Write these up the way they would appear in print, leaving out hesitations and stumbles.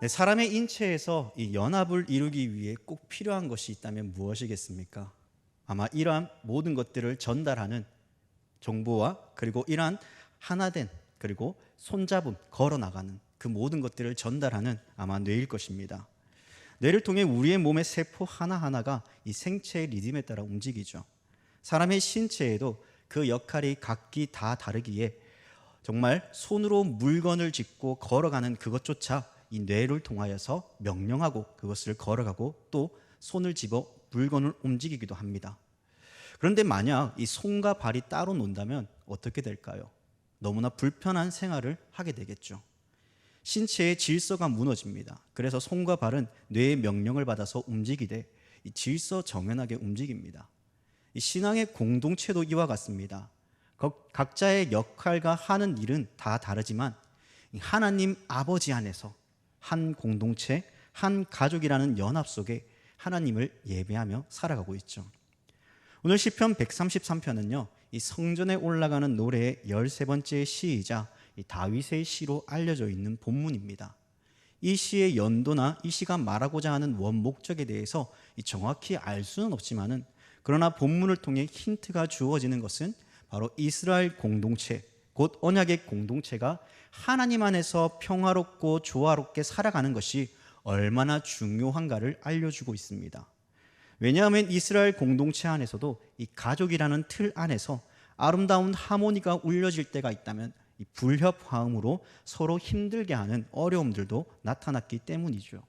네, 사람의 인체에서 이 연합을 이루기 위해 꼭 필요한 것이 있다면 무엇이겠습니까? 아마 이러한 모든 것들을 전달하는 정보와 그리고 이러한 하나된 그리고 손잡음 걸어 나가는 그 모든 것들을 전달하는 아마 뇌일 것입니다. 뇌를 통해 우리의 몸의 세포 하나하나가 이 생체의 리듬에 따라 움직이죠. 사람의 신체에도 그 역할이 각기 다 다르기에 정말 손으로 물건을 짚고 걸어가는 그것조차 이 뇌를 통하여서 명령하고 그것을 걸어가고 또 손을 집어 물건을 움직이기도 합니다. 그런데 만약 이 손과 발이 따로 논다면 어떻게 될까요? 너무나 불편한 생활을 하게 되겠죠. 신체의 질서가 무너집니다. 그래서 손과 발은 뇌의 명령을 받아서 움직이되 이 질서 정연하게 움직입니다. 이 신앙의 공동체도 이와 같습니다. 각자의 역할과 하는 일은 다 다르지만 하나님 아버지 안에서 한 공동체, 한 가족이라는 연합 속에 하나님을 예배하며 살아가고 있죠. 오늘 시편 133편은요, 이 성전에 올라가는 노래의 13번째 시이자 이 다윗의 시로 알려져 있는 본문입니다. 이 시의 연도나 이 시가 말하고자 하는 원목적에 대해서 정확히 알 수는 없지만은 그러나 본문을 통해 힌트가 주어지는 것은 바로 이스라엘 공동체, 곧 언약의 공동체가 하나님 안에서 평화롭고 조화롭게 살아가는 것이 얼마나 중요한가를 알려주고 있습니다. 왜냐하면 이스라엘 공동체 안에서도 이 가족이라는 틀 안에서 아름다운 하모니가 울려질 때가 있다면 이 불협화음으로 서로 힘들게 하는 어려움들도 나타났기 때문이죠.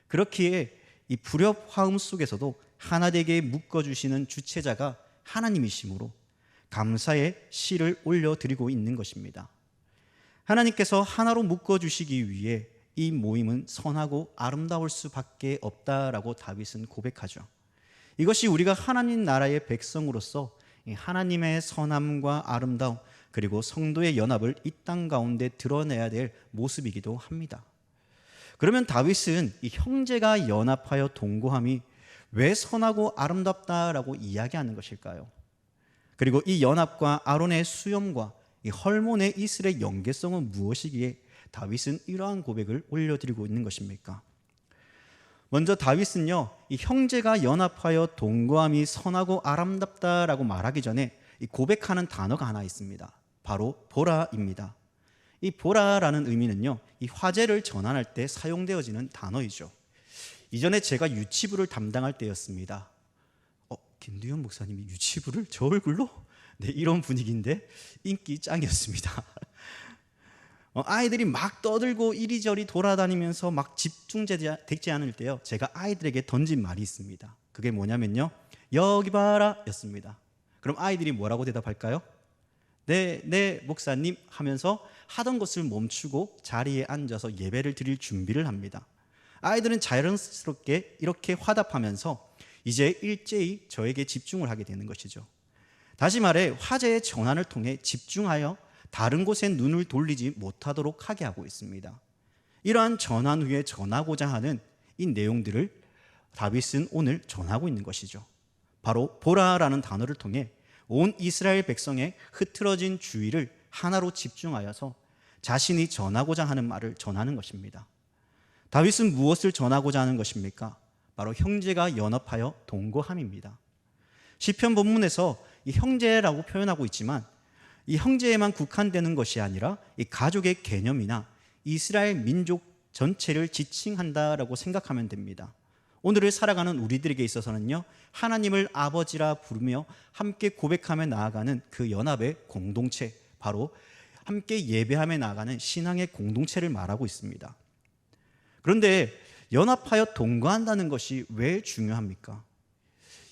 그렇기에 이 불협화음 속에서도 하나되게 묶어주시는 주체자가 하나님이시므로 감사의 시를 올려드리고 있는 것입니다. 하나님께서 하나로 묶어주시기 위해 이 모임은 선하고 아름다울 수밖에 없다라고 다윗은 고백하죠. 이것이 우리가 하나님 나라의 백성으로서 하나님의 선함과 아름다움 그리고 성도의 연합을 이 땅 가운데 드러내야 될 모습이기도 합니다. 그러면 다윗은 이 형제가 연합하여 동거함이 왜 선하고 아름답다라고 이야기하는 것일까요? 그리고 이 연합과 아론의 수염과 이 헐몬의 이슬의 연계성은 무엇이기에 다윗은 이러한 고백을 올려드리고 있는 것입니까? 먼저 다윗은요, 이 형제가 연합하여 동거함이 선하고 아름답다라고 말하기 전에 이 고백하는 단어가 하나 있습니다. 바로 보라입니다. 이 보라라는 의미는요, 이 화제를 전환할 때 사용되어지는 단어이죠. 이전에 제가 유치부를 담당할 때였습니다. 김두현 목사님이 유치부를 저 얼굴로? 네, 이런 분위기인데 인기 짱이었습니다. 아이들이 막 떠들고 이리저리 돌아다니면서 막 집중되지 않을 때요, 제가 아이들에게 던진 말이 있습니다. 그게 뭐냐면요, 여기 봐라 였습니다. 그럼 아이들이 뭐라고 대답할까요? 네 목사님 하면서 하던 것을 멈추고 자리에 앉아서 예배를 드릴 준비를 합니다. 아이들은 자연스럽게 이렇게 화답하면서 이제 일제히 저에게 집중을 하게 되는 것이죠. 다시 말해 화제의 전환을 통해 집중하여 다른 곳에 눈을 돌리지 못하도록 하게 하고 있습니다. 이러한 전환 후에 전하고자 하는 이 내용들을 다윗은 오늘 전하고 있는 것이죠. 바로 보라라는 단어를 통해 온 이스라엘 백성의 흐트러진 주의를 하나로 집중하여서 자신이 전하고자 하는 말을 전하는 것입니다. 다윗은 무엇을 전하고자 하는 것입니까? 바로 형제가 연합하여 동거함입니다. 시편 본문에서 이 형제라고 표현하고 있지만 이 형제에만 국한되는 것이 아니라 이 가족의 개념이나 이스라엘 민족 전체를 지칭한다라고 생각하면 됩니다. 오늘을 살아가는 우리들에게 있어서는요, 하나님을 아버지라 부르며 함께 고백하며 나아가는 그 연합의 공동체, 바로 함께 예배하며 나아가는 신앙의 공동체를 말하고 있습니다. 그런데 연합하여 동거한다는 것이 왜 중요합니까?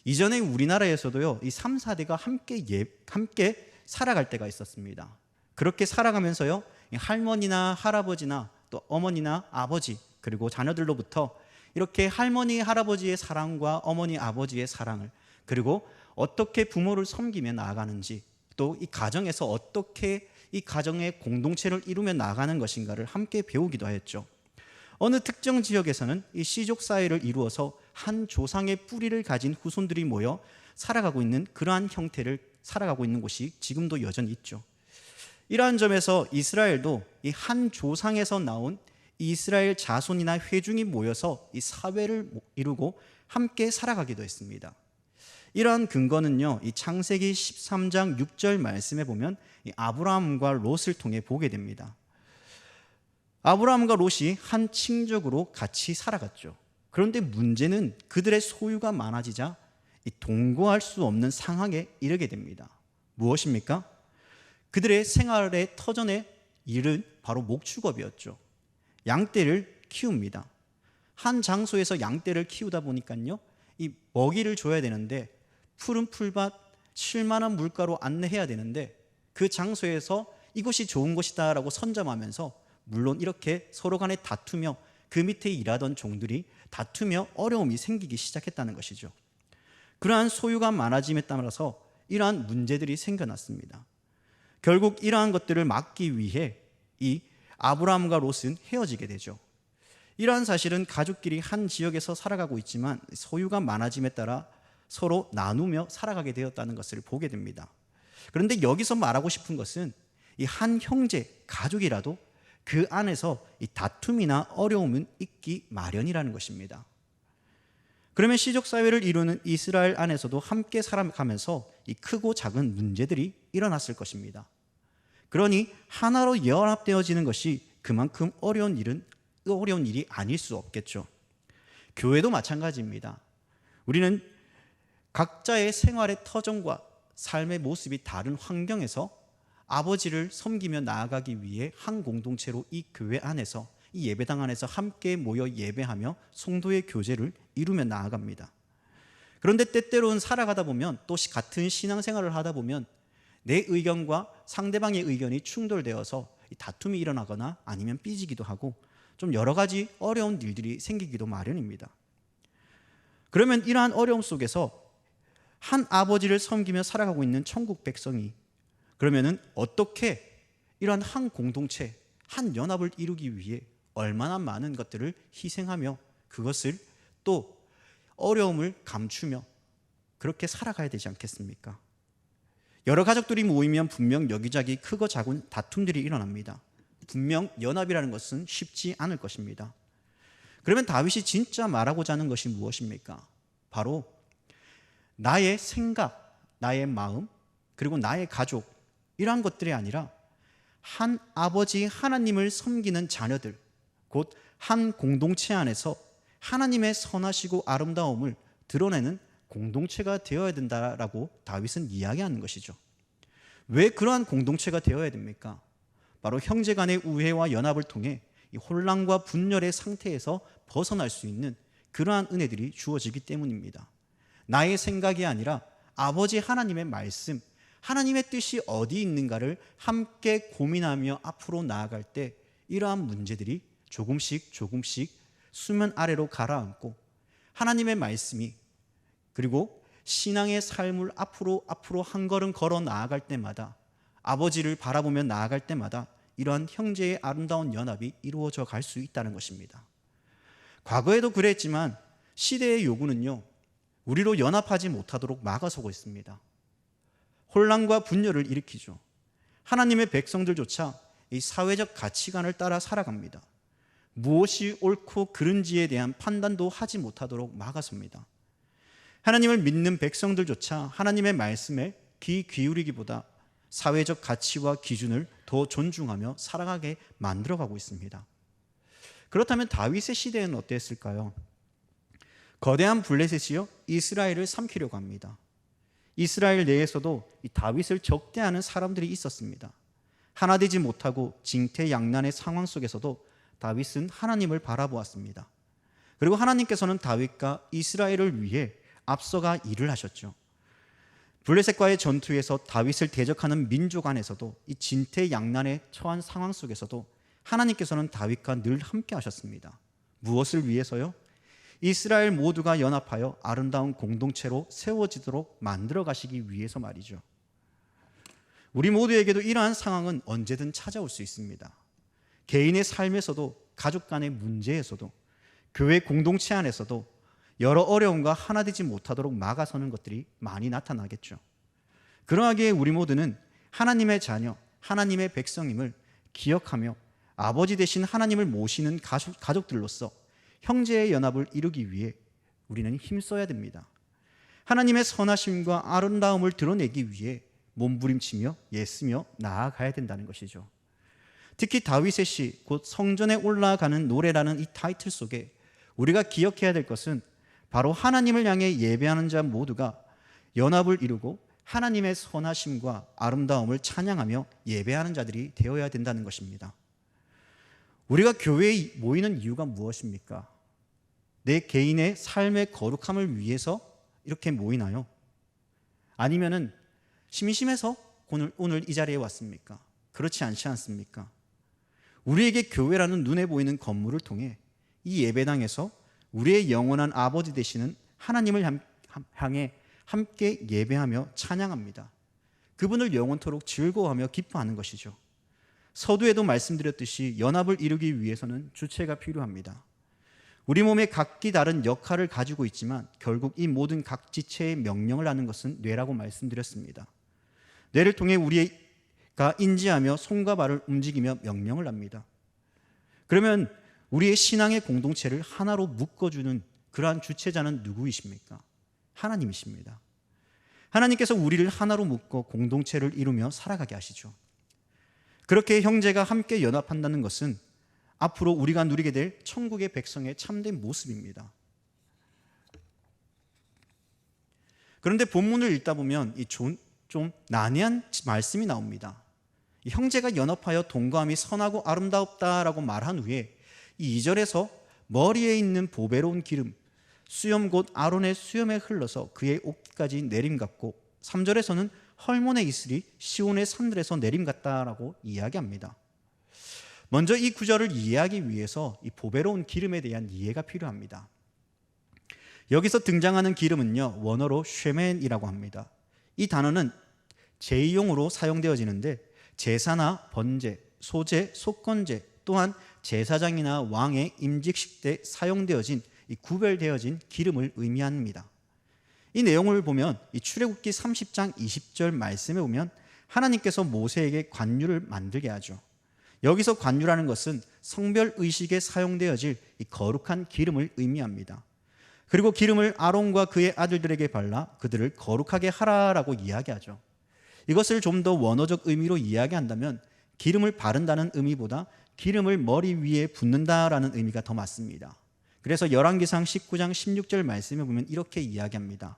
이전에 우리나라에서도요, 이 3, 4대가 함께 살아갈 때가 있었습니다. 그렇게 살아가면서요, 할머니나 할아버지나 또 어머니나 아버지 그리고 자녀들로부터 이렇게 할머니 할아버지의 사랑과 어머니 아버지의 사랑을, 그리고 어떻게 부모를 섬기며 나아가는지, 또 이 가정에서 어떻게 이 가정의 공동체를 이루며 나아가는 것인가를 함께 배우기도 하였죠. 어느 특정 지역에서는 이 씨족 사회를 이루어서 한 조상의 뿌리를 가진 후손들이 모여 살아가고 있는 그러한 형태를 살아가고 있는 곳이 지금도 여전히 있죠. 이러한 점에서 이스라엘도 이 한 조상에서 나온 이스라엘 자손이나 회중이 모여서 이 사회를 이루고 함께 살아가기도 했습니다. 이러한 근거는요, 이 창세기 13장 6절 말씀에 보면 이 아브라함과 롯을 통해 보게 됩니다. 아브라함과 롯이 한 친족으로 같이 살아갔죠. 그런데 문제는 그들의 소유가 많아지자 이 동거할 수 없는 상황에 이르게 됩니다. 무엇입니까? 그들의 생활의 터전의 일은 바로 목축업이었죠. 양떼를 키웁니다. 한 장소에서 양떼를 키우다 보니까요, 이 먹이를 줘야 되는데 푸른 풀밭, 쉴만한 물가로 안내해야 되는데 그 장소에서 이곳이 좋은 곳이다라고 선점하면서 물론 이렇게 서로 간에 다투며 그 밑에 일하던 종들이 다투며 어려움이 생기기 시작했다는 것이죠. 그러한 소유가 많아짐에 따라서 이러한 문제들이 생겨났습니다. 결국 이러한 것들을 막기 위해 이 아브라함과 롯은 헤어지게 되죠. 이러한 사실은 가족끼리 한 지역에서 살아가고 있지만 소유가 많아짐에 따라 서로 나누며 살아가게 되었다는 것을 보게 됩니다. 그런데 여기서 말하고 싶은 것은 이 한 형제, 가족이라도 그 안에서 이 다툼이나 어려움은 있기 마련이라는 것입니다. 그러면 시족사회를 이루는 이스라엘 안에서도 함께 살아가면서 이 크고 작은 문제들이 일어났을 것입니다. 그러니 하나로 연합되어지는 것이 그만큼 어려운 일이 아닐 수 없겠죠. 교회도 마찬가지입니다. 우리는 각자의 생활의 터전과 삶의 모습이 다른 환경에서 아버지를 섬기며 나아가기 위해 한 공동체로 이 교회 안에서, 이 예배당 안에서 함께 모여 예배하며 성도의 교제를 이루며 나아갑니다. 그런데 때때로는 살아가다 보면, 또 같은 신앙생활을 하다 보면 내 의견과 상대방의 의견이 충돌되어서 다툼이 일어나거나 아니면 삐지기도 하고 좀 여러 가지 어려운 일들이 생기기도 마련입니다. 그러면 이러한 어려움 속에서 한 아버지를 섬기며 살아가고 있는 천국 백성이 그러면은 어떻게 이러한 한 공동체, 한 연합을 이루기 위해 얼마나 많은 것들을 희생하며 그것을 또 어려움을 감추며 그렇게 살아가야 되지 않겠습니까? 여러 가족들이 모이면 분명 여기저기 크고 작은 다툼들이 일어납니다. 분명 연합이라는 것은 쉽지 않을 것입니다. 그러면 다윗이 진짜 말하고자 하는 것이 무엇입니까? 바로 나의 생각, 나의 마음, 그리고 나의 가족, 이러한 것들이 아니라 한 아버지 하나님을 섬기는 자녀들, 곧 한 공동체 안에서 하나님의 선하시고 아름다움을 드러내는 공동체가 되어야 된다라고 다윗은 이야기하는 것이죠. 왜 그러한 공동체가 되어야 됩니까? 바로 형제 간의 우애와 연합을 통해 이 혼란과 분열의 상태에서 벗어날 수 있는 그러한 은혜들이 주어지기 때문입니다. 나의 생각이 아니라 아버지 하나님의 말씀, 하나님의 뜻이 어디 있는가를 함께 고민하며 앞으로 나아갈 때 이러한 문제들이 조금씩 수면 아래로 가라앉고 하나님의 말씀이, 그리고 신앙의 삶을 앞으로 한 걸음 걸어 나아갈 때마다, 아버지를 바라보며 나아갈 때마다 이러한 형제의 아름다운 연합이 이루어져 갈 수 있다는 것입니다. 과거에도 그랬지만 시대의 요구는요, 우리로 연합하지 못하도록 막아서고 있습니다. 혼란과 분열을 일으키죠. 하나님의 백성들조차 이 사회적 가치관을 따라 살아갑니다. 무엇이 옳고 그른지에 대한 판단도 하지 못하도록 막아섭니다. 하나님을 믿는 백성들조차 하나님의 말씀에 귀 기울이기보다 사회적 가치와 기준을 더 존중하며 살아가게 만들어가고 있습니다. 그렇다면 다윗의 시대에는 어땠을까요? 거대한 블레셋이요 이스라엘을 삼키려고 합니다. 이스라엘 내에서도 이 다윗을 적대하는 사람들이 있었습니다. 하나 되지 못하고 징태양난의 상황 속에서도 다윗은 하나님을 바라보았습니다. 그리고 하나님께서는 다윗과 이스라엘을 위해 앞서가 일을 하셨죠. 블레셋과의 전투에서 다윗을 대적하는 민족 안에서도 이 진퇴양난에 처한 상황 속에서도 하나님께서는 다윗과 늘 함께 하셨습니다. 무엇을 위해서요? 이스라엘 모두가 연합하여 아름다운 공동체로 세워지도록 만들어 가시기 위해서 말이죠. 우리 모두에게도 이러한 상황은 언제든 찾아올 수 있습니다. 개인의 삶에서도, 가족 간의 문제에서도, 교회 공동체 안에서도 여러 어려움과 하나 되지 못하도록 막아서는 것들이 많이 나타나겠죠. 그러하기에 우리 모두는 하나님의 자녀, 하나님의 백성임을 기억하며 아버지 되신 하나님을 모시는 가족들로서 형제의 연합을 이루기 위해 우리는 힘써야 됩니다. 하나님의 선하심과 아름다움을 드러내기 위해 몸부림치며 애쓰며 나아가야 된다는 것이죠. 특히 다윗의 시, 곧 성전에 올라가는 노래라는 이 타이틀 속에 우리가 기억해야 될 것은 바로 하나님을 향해 예배하는 자 모두가 연합을 이루고 하나님의 선하심과 아름다움을 찬양하며 예배하는 자들이 되어야 된다는 것입니다. 우리가 교회에 모이는 이유가 무엇입니까? 내 개인의 삶의 거룩함을 위해서 이렇게 모이나요? 아니면은 심심해서 오늘 이 자리에 왔습니까? 그렇지 않지 않습니까? 우리에게 교회라는 눈에 보이는 건물을 통해 이 예배당에서 우리의 영원한 아버지 되시는 하나님을 향해 함께 예배하며 찬양합니다. 그분을 영원토록 즐거워하며 기뻐하는 것이죠. 서두에도 말씀드렸듯이 연합을 이루기 위해서는 주체가 필요합니다. 우리 몸에 각기 다른 역할을 가지고 있지만 결국 이 모든 각 지체의 명령을 하는 것은 뇌라고 말씀드렸습니다. 뇌를 통해 우리가 인지하며 손과 발을 움직이며 명령을 합니다. 그러면 우리의 신앙의 공동체를 하나로 묶어주는 그러한 주체자는 누구이십니까? 하나님이십니다. 하나님께서 우리를 하나로 묶어 공동체를 이루며 살아가게 하시죠. 그렇게 형제가 함께 연합한다는 것은 앞으로 우리가 누리게 될 천국의 백성의 참된 모습입니다. 그런데 본문을 읽다 보면 좀 난해한 말씀이 나옵니다. 형제가 연합하여 동거함이 선하고 아름답다라고 말한 후에 이 2절에서 머리에 있는 보배로운 기름, 수염 곧 아론의 수염에 흘러서 그의 옷까지 내림같고 3절에서는 헐몬의 이슬이 시온의 산들에서 내림같다라고 이야기합니다. 먼저 이 구절을 이해하기 위해서 이 보배로운 기름에 대한 이해가 필요합니다. 여기서 등장하는 기름은요, 원어로 쉐멘이라고 합니다. 이 단어는 제의용으로 사용되어지는데 제사나 번제, 소제, 속건제 또한 제사장이나 왕의 임직식 때 사용되어진 이 구별되어진 기름을 의미합니다. 이 내용을 보면 이 출애굽기 30장 20절 말씀에 보면 하나님께서 모세에게 관유를 만들게 하죠. 여기서 관유라는 것은 성별 의식에 사용되어질 이 거룩한 기름을 의미합니다. 그리고 기름을 아론과 그의 아들들에게 발라 그들을 거룩하게 하라라고 이야기하죠. 이것을 좀 더 원어적 의미로 이야기한다면 기름을 바른다는 의미보다 기름을 머리 위에 붓는다라는 의미가 더 맞습니다. 그래서 열왕기상 19장 16절 말씀에 보면 이렇게 이야기합니다.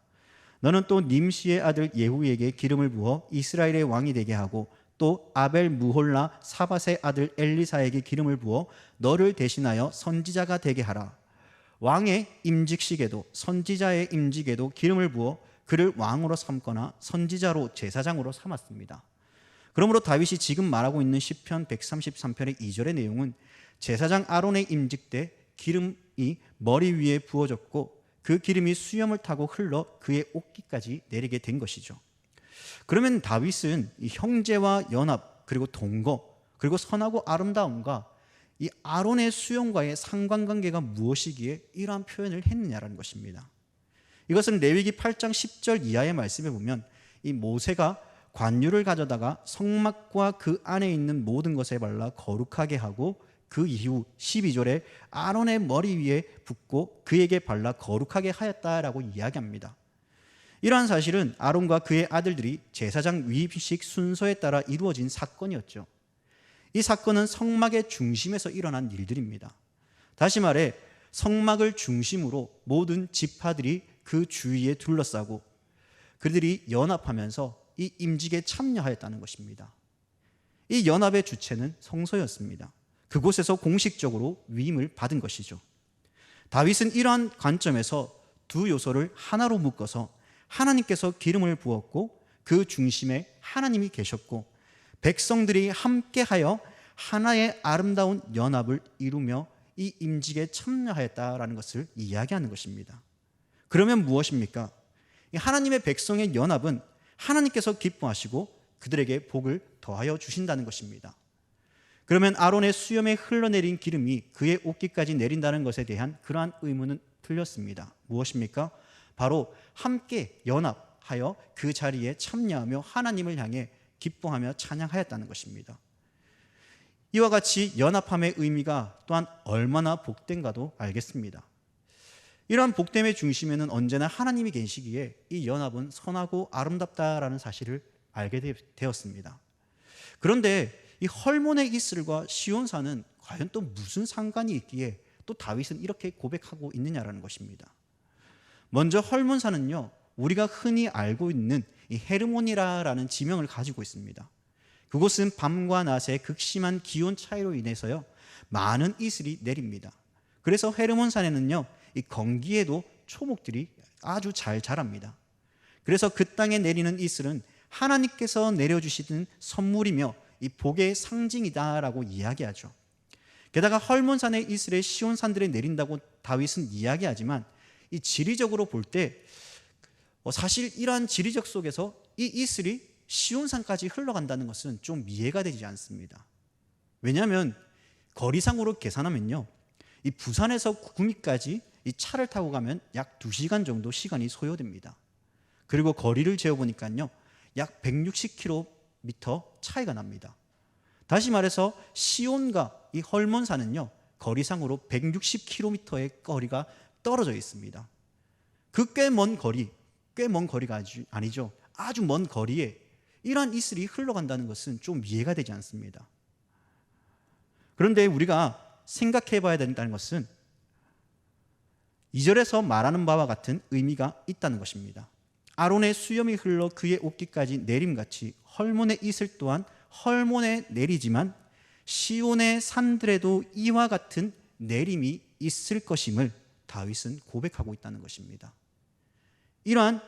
너는 또 님시의 아들 예후에게 기름을 부어 이스라엘의 왕이 되게 하고 또 아벨 무홀라 사밧의 아들 엘리사에게 기름을 부어 너를 대신하여 선지자가 되게 하라. 왕의 임직식에도 선지자의 임직에도 기름을 부어 그를 왕으로 삼거나 선지자로 제사장으로 삼았습니다. 그러므로 다윗이 지금 말하고 있는 시편 133편의 2절의 내용은 제사장 아론의 임직 때 기름이 머리 위에 부어졌고 그 기름이 수염을 타고 흘러 그의 옷깃까지 내리게 된 것이죠. 그러면 다윗은 이 형제와 연합 그리고 동거 그리고 선하고 아름다움과 이 아론의 수염과의 상관관계가 무엇이기에 이러한 표현을 했느냐라는 것입니다. 이것은 레위기 8장 10절 이하의 말씀에 보면 이 모세가 관유를 가져다가 성막과 그 안에 있는 모든 것에 발라 거룩하게 하고 그 이후 12절에 아론의 머리 위에 붓고 그에게 발라 거룩하게 하였다라고 이야기합니다. 이러한 사실은 아론과 그의 아들들이 제사장 위임식 순서에 따라 이루어진 사건이었죠. 이 사건은 성막의 중심에서 일어난 일들입니다. 다시 말해 성막을 중심으로 모든 지파들이 그 주위에 둘러싸고 그들이 연합하면서 이 임직에 참여하였다는 것입니다. 이 연합의 주체는 성소였습니다. 그곳에서 공식적으로 위임을 받은 것이죠. 다윗은 이러한 관점에서 두 요소를 하나로 묶어서 하나님께서 기름을 부었고 그 중심에 하나님이 계셨고 백성들이 함께하여 하나의 아름다운 연합을 이루며 이 임직에 참여하였다라는 것을 이야기하는 것입니다. 그러면 무엇입니까? 하나님의 백성의 연합은 하나님께서 기뻐하시고 그들에게 복을 더하여 주신다는 것입니다. 그러면 아론의 수염에 흘러내린 기름이 그의 옷깃까지 내린다는 것에 대한 그러한 의문은 틀렸습니다. 무엇입니까? 바로 함께 연합하여 그 자리에 참여하며 하나님을 향해 기뻐하며 찬양하였다는 것입니다. 이와 같이 연합함의 의미가 또한 얼마나 복된가도 알겠습니다. 이러한 복됨의 중심에는 언제나 하나님이 계시기에 이 연합은 선하고 아름답다라는 사실을 알게 되었습니다. 그런데 이 헐몬의 이슬과 시온산은 과연 또 무슨 상관이 있기에 또 다윗은 이렇게 고백하고 있느냐라는 것입니다. 먼저 헐몬산은요, 우리가 흔히 알고 있는 이 헤르모니라라는 지명을 가지고 있습니다. 그곳은 밤과 낮의 극심한 기온 차이로 인해서요, 많은 이슬이 내립니다. 그래서 헤르몬산에는요, 이 건기에도 초목들이 아주 잘 자랍니다. 그래서 그 땅에 내리는 이슬은 하나님께서 내려주시는 선물이며 이 복의 상징이다라고 이야기하죠. 게다가 헐몬산의 이슬에 시온산들에 내린다고 다윗은 이야기하지만 이 지리적으로 볼 때 사실 이러한 지리적 속에서 이 이슬이 시온산까지 흘러간다는 것은 좀 이해가 되지 않습니다. 왜냐하면 거리상으로 계산하면요, 이 부산에서 구미까지 이 차를 타고 가면 약 2시간 정도 시간이 소요됩니다. 그리고 거리를 재어보니까요, 약 160km 차이가 납니다. 다시 말해서 시온과 이 헐몬산은요, 거리상으로 160km의 거리가 떨어져 있습니다. 그 꽤 먼 거리가 아니죠. 아주 먼 거리에 이러한 이슬이 흘러간다는 것은 좀 이해가 되지 않습니다. 그런데 우리가 생각해 봐야 된다는 것은 2절에서 말하는 바와 같은 의미가 있다는 것입니다. 아론의 수염이 흘러 그의 옷깃까지 내림같이 헐몬의 이슬 또한 헐몬에 내리지만 시온의 산들에도 이와 같은 내림이 있을 것임을 다윗은 고백하고 있다는 것입니다. 이러한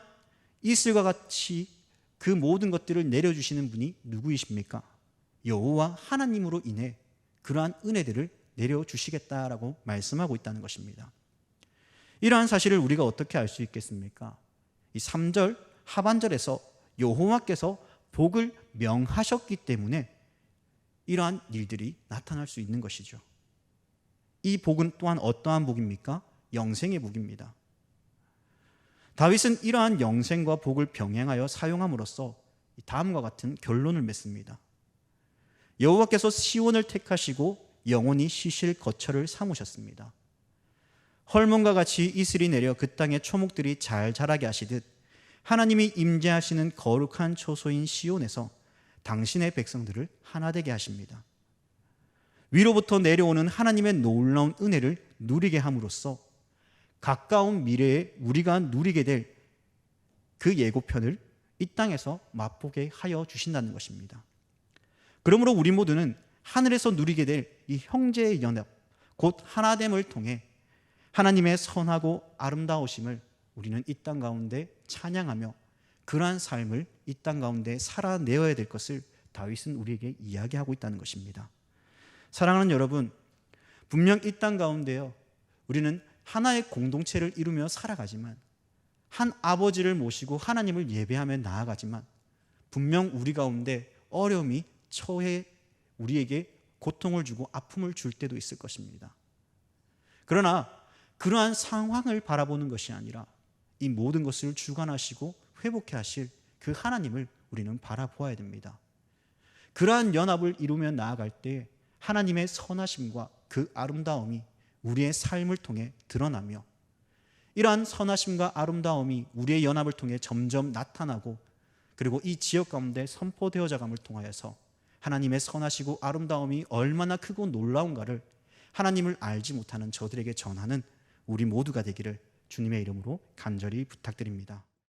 이슬과 같이 그 모든 것들을 내려주시는 분이 누구이십니까? 여호와 하나님으로 인해 그러한 은혜들을 내려주시겠다라고 말씀하고 있다는 것입니다. 이러한 사실을 우리가 어떻게 알 수 있겠습니까? 이 3절 하반절에서 여호와께서 복을 명하셨기 때문에 이러한 일들이 나타날 수 있는 것이죠. 이 복은 또한 어떠한 복입니까? 영생의 복입니다. 다윗은 이러한 영생과 복을 병행하여 사용함으로써 다음과 같은 결론을 맺습니다. 여호와께서 시온을 택하시고 영원히 쉬실 거처를 삼으셨습니다. 헐몬과 같이 이슬이 내려 그 땅의 초목들이 잘 자라게 하시듯 하나님이 임재하시는 거룩한 초소인 시온에서 당신의 백성들을 하나 되게 하십니다. 위로부터 내려오는 하나님의 놀라운 은혜를 누리게 함으로써 가까운 미래에 우리가 누리게 될 그 예고편을 이 땅에서 맛보게 하여 주신다는 것입니다. 그러므로 우리 모두는 하늘에서 누리게 될 이 형제의 연합, 곧 하나됨을 통해 하나님의 선하고 아름다우심을 우리는 이 땅 가운데 찬양하며 그러한 삶을 이 땅 가운데 살아내어야 될 것을 다윗은 우리에게 이야기하고 있다는 것입니다. 사랑하는 여러분, 분명 이 땅 가운데요, 우리는 하나의 공동체를 이루며 살아가지만, 한 아버지를 모시고 하나님을 예배하며 나아가지만 분명 우리 가운데 어려움이 처해 우리에게 고통을 주고 아픔을 줄 때도 있을 것입니다. 그러나 그러한 상황을 바라보는 것이 아니라 이 모든 것을 주관하시고 회복해 하실 그 하나님을 우리는 바라보아야 됩니다. 그러한 연합을 이루며 나아갈 때 하나님의 선하심과 그 아름다움이 우리의 삶을 통해 드러나며, 이러한 선하심과 아름다움이 우리의 연합을 통해 점점 나타나고, 그리고 이 지역 가운데 선포되어져 감을 통하여서 하나님의 선하시고 아름다움이 얼마나 크고 놀라운가를 하나님을 알지 못하는 저들에게 전하는 우리 모두가 되기를 주님의 이름으로 간절히 부탁드립니다.